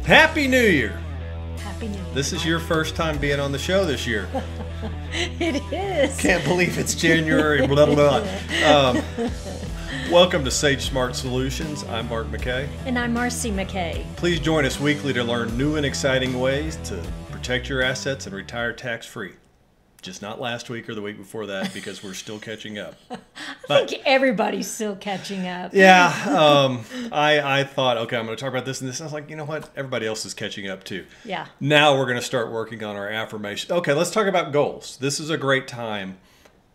Happy New Year! Happy New Year. This is your first time being on the show this year. It is. Can't believe it's January, blah, blah, blah. Welcome to Sage Smart Solutions. I'm Mark McKay. And I'm Marcy McKay. Please join us weekly to learn new and exciting ways to protect your assets and retire tax-free. Just not last week or the week before that, because we're still catching up. I think everybody's still catching up. Yeah, I thought, okay, I'm going to talk about this and this. I was like, you know what? Everybody else is catching up too. Yeah. Now we're going to start working on our affirmation. Okay, let's talk about goals. This is a great time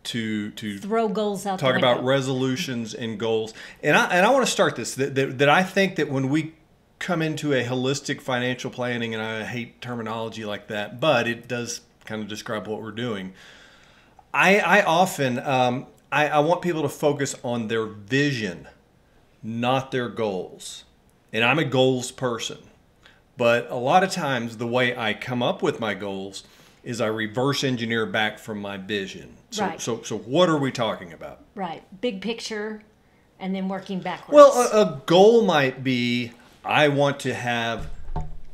to throw goals out. Talk about resolutions and goals. And I want to start this that I think that when we come into a holistic financial planning, and I hate terminology like that, but it does kind of describe what we're doing. I often I want people to focus on their vision, not their goals. And I'm a goals person, but a lot of times the way I come up with my goals is I reverse engineer back from my vision. So, Right. so what are we talking about? Right. Big picture and then working backwards. Well, a goal might be I want to have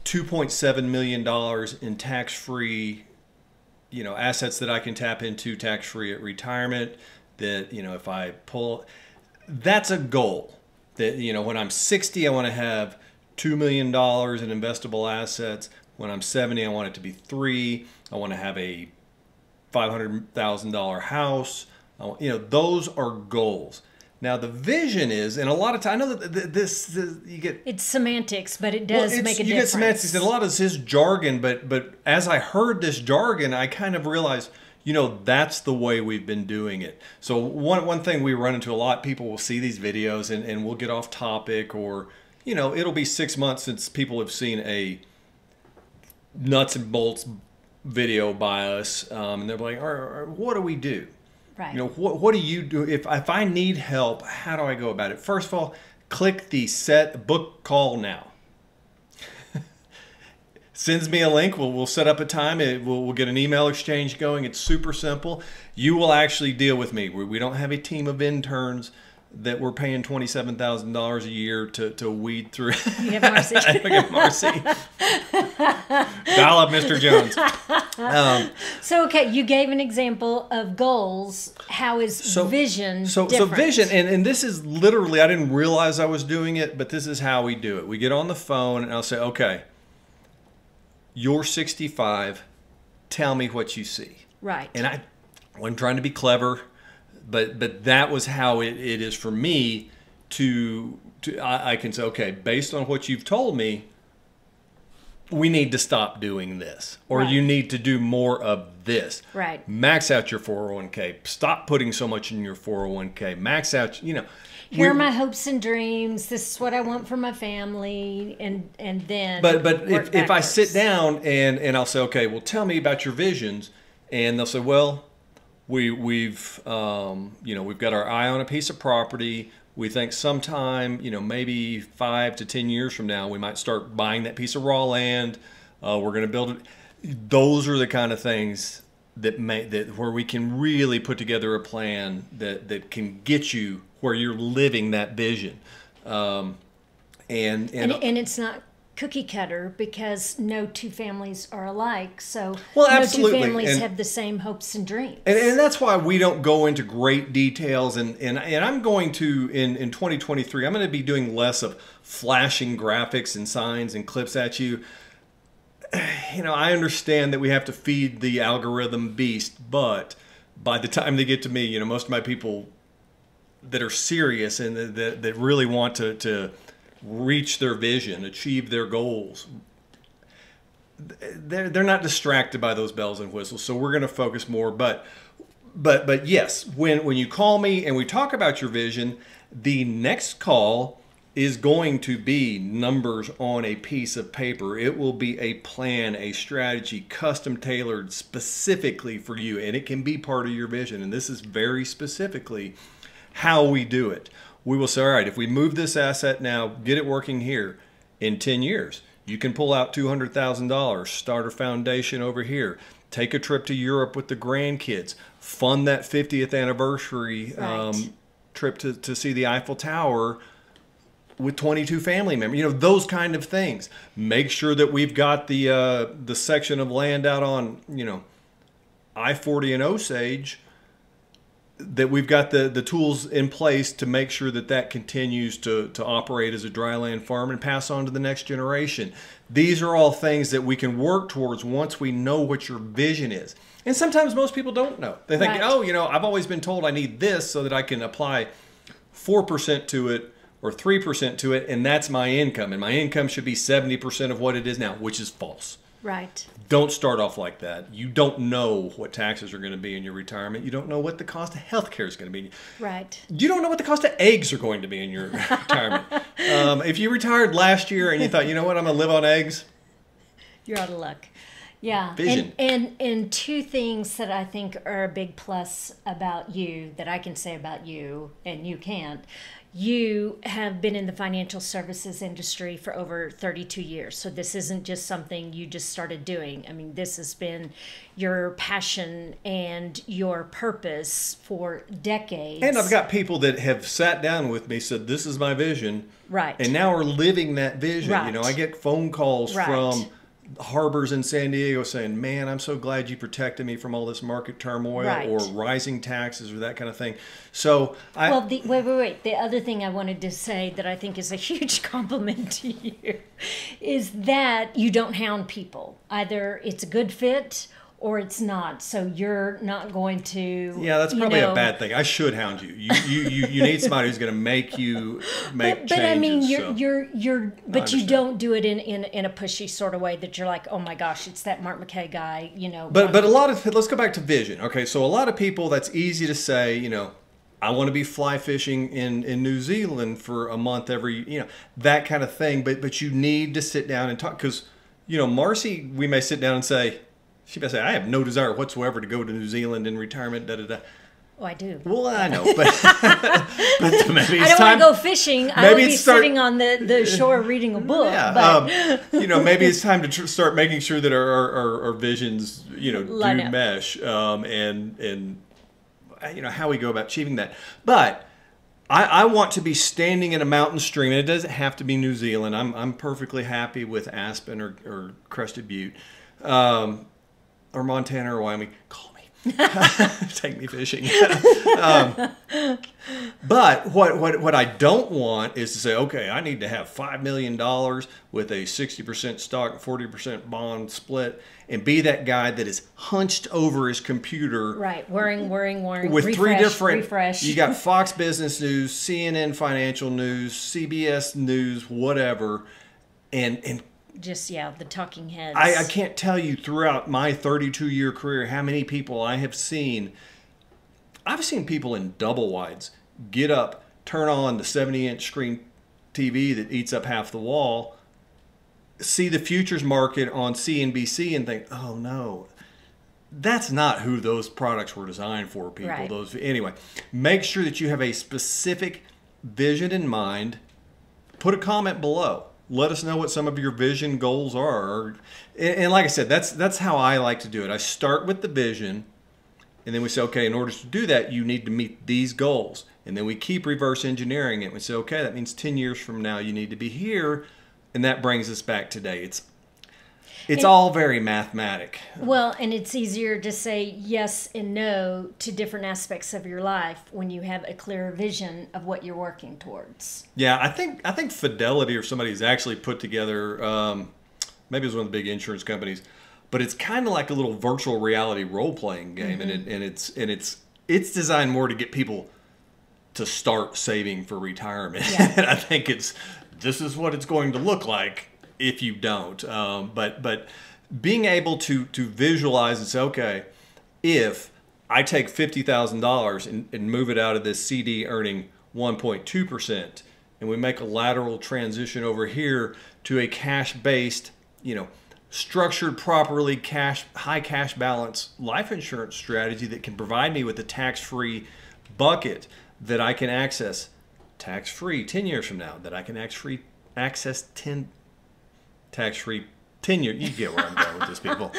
$2.7 million in tax-free, assets that I can tap into tax-free at retirement. That, if I pull, that's a goal. That, when I'm 60, I want to have $2 million in investable assets. When I'm 70, I want it to be 3. I want to have a $500,000 house. Those are goals. Now the vision is, and a lot of times, I know that this you get. It's semantics, but it does make a difference. You get semantics, and a lot of this is jargon. But as I heard this jargon, I kind of realized, that's the way we've been doing it. So one thing we run into a lot, people will see these videos and we'll get off topic, or it'll be 6 months since people have seen a nuts and bolts video by us, and they're like, what do we do? Right. What do you do? If I need help, how do I go about it? First of all, click the set book call now. Sends me a link. We'll set up a time. We'll get an email exchange going. It's super simple. You will actually deal with me. We don't have a team of interns that we're paying $27,000 a year to weed through. You have Marcy. I have Marcy. Dial up Mr. Jones. So, okay, you gave an example of goals. How is vision different? So vision, and this is literally, I didn't realize I was doing it, but this is how we do it. We get on the phone and I'll say, okay, you're 65. Tell me what you see. Right. And I wasn't trying to be clever, but that was how it is for me I can say, okay, based on what you've told me, we need to stop doing this, or Right. you need to do more of this. Right. Max out your 401k. Stop putting so much in your 401k. Max out, Here are my hopes and dreams. This is what I want for my family, and then. But work if I backwards. sit down and I'll say, okay, well, tell me about your visions, and they'll say, well, we've got our eye on a piece of property. We think sometime, maybe 5 to 10 years from now, we might start buying that piece of raw land. We're going to build it. Those are the kind of things where we can really put together a plan that can get you where you're living that vision. And it's not cookie cutter, because no two families are alike. So absolutely. No two families And have the same hopes and dreams. And that's why we don't go into great details. And I'm going to, in 2023, I'm going to be doing less of flashing graphics and signs and clips at you. I understand that we have to feed the algorithm beast, but by the time they get to me, most of my people that are serious and that really want to reach their vision, achieve their goals, they're not distracted by those bells and whistles. So we're going to focus more. But yes, when you call me and we talk about your vision, the next call is going to be numbers on a piece of paper. It will be a plan, a strategy, custom tailored specifically for you, and it can be part of your vision. And this is very specifically how we do it. We will say, all right, if we move this asset now, get it working here, in 10 years, you can pull out $200,000, start a foundation over here, take a trip to Europe with the grandkids, fund that 50th anniversary Right. trip to see the Eiffel Tower with 22 family members, those kind of things. Make sure that we've got the section of land out on, I-40 and Osage, that we've got the tools in place to make sure that continues to operate as a dryland farm and pass on to the next generation. These are all things that we can work towards once we know what your vision is. And sometimes most people don't know. They think, I've always been told I need this so that I can apply 4% to it or 3% to it, and that's my income. And my income should be 70% of what it is now, which is false. Right. Don't start off like that. You don't know what taxes are going to be in your retirement. You don't know what the cost of health care is going to be. Right. You don't know what the cost of eggs are going to be in your retirement. If you retired last year and you thought, you know what, I'm going to live on eggs, you're out of luck. Yeah. Vision. And two things that I think are a big plus about you that I can say about you and you can't. You have been in the financial services industry for over 32 years. So this isn't just something you just started doing. I mean, this has been your passion and your purpose for decades. And I've got people that have sat down with me, said, this is my vision. Right. And now we're living that vision. Right. I get phone calls Right. from harbors in San Diego saying, man, I'm so glad you protected me from all this market turmoil Right. or rising taxes or that kind of thing. So wait. The other thing I wanted to say that I think is a huge compliment to you is that you don't hound people. Either it's a good fit or it's not. So you're not going to. Yeah, that's probably a bad thing. I should hound you. You need somebody who's going to make you make changes. But I mean, so. you don't do it in a pushy sort of way that you're like, oh my gosh, it's that Mark McKay guy, But a lot of, let's go back to vision. Okay, so a lot of people, that's easy to say, I want to be fly fishing in New Zealand for a month every, that kind of thing. But you need to sit down and talk because, Marcy, we may sit down and say, she may say, I have no desire whatsoever to go to New Zealand in retirement, da-da-da. Oh, I do. Well, I know, but maybe it's I don't time. want to go fishing. I will be sitting on the shore reading a book. Yeah, but maybe it's time to start making sure that our visions, do mesh, and how we go about achieving that. But I want to be standing in a mountain stream, and it doesn't have to be New Zealand. I'm perfectly happy with Aspen or Crested Butte. Or Montana or Wyoming, call me. Take me fishing. But what I don't want is to say, okay, I need to have $5 million with a 60% stock, 40% bond split, and be that guy that is hunched over his computer. Right, worrying. With three different. Refresh. You got Fox Business News, CNN Financial News, CBS News, whatever, and just, the talking heads. I can't tell you throughout my 32-year career how many people I have seen. I've seen people in double wides get up, turn on the 70-inch screen TV that eats up half the wall, see the futures market on CNBC and think, oh, no, that's not who those products were designed for, people. Right. Anyway, make sure that you have a specific vision in mind. Put a comment below. Let us know what some of your vision goals are. And like I said, that's how I like to do it. I start with the vision, and then we say, okay, in order to do that, you need to meet these goals. And then we keep reverse engineering it. We say, okay, that means 10 years from now you need to be here, and that brings us back today. It's all very mathematic. Well, and it's easier to say yes and no to different aspects of your life when you have a clearer vision of what you're working towards. Yeah, I think Fidelity or somebody's actually put together, maybe it was one of the big insurance companies, but it's kind of like a little virtual reality role-playing game, mm-hmm. and it's designed more to get people to start saving for retirement. Yeah. And I think this is what it's going to look like if you don't. But being able to visualize and say, okay, if I take $50,000 and move it out of this CD earning 1.2%, and we make a lateral transition over here to a cash-based, structured properly, high cash balance life insurance strategy that can provide me with a tax-free bucket that I can access tax-free 10 years from now, that I can access tax-free 10 years. You get where I'm going with this, people.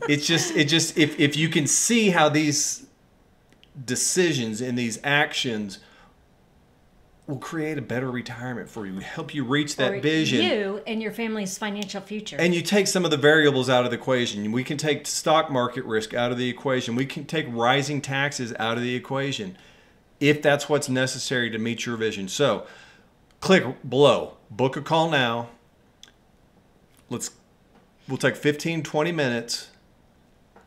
If you can see how these decisions and these actions we'll create a better retirement for you. We help you reach that For vision. you and your family's financial future. And you take some of the variables out of the equation. We can take stock market risk out of the equation. We can take rising taxes out of the equation if that's what's necessary to meet your vision. So click below, book a call now. We'll take 15, 20 minutes,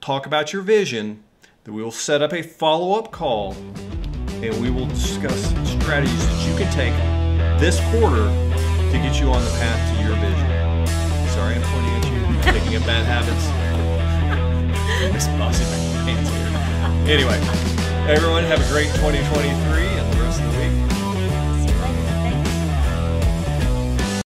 talk about your vision, then we will set up a follow-up call, and we will discuss strategies that you can take this quarter to get you on the path to your vision. Sorry, I'm pointing at you, picking up bad habits. It's bossy my hands here. Anyway, everyone have a great 2023. And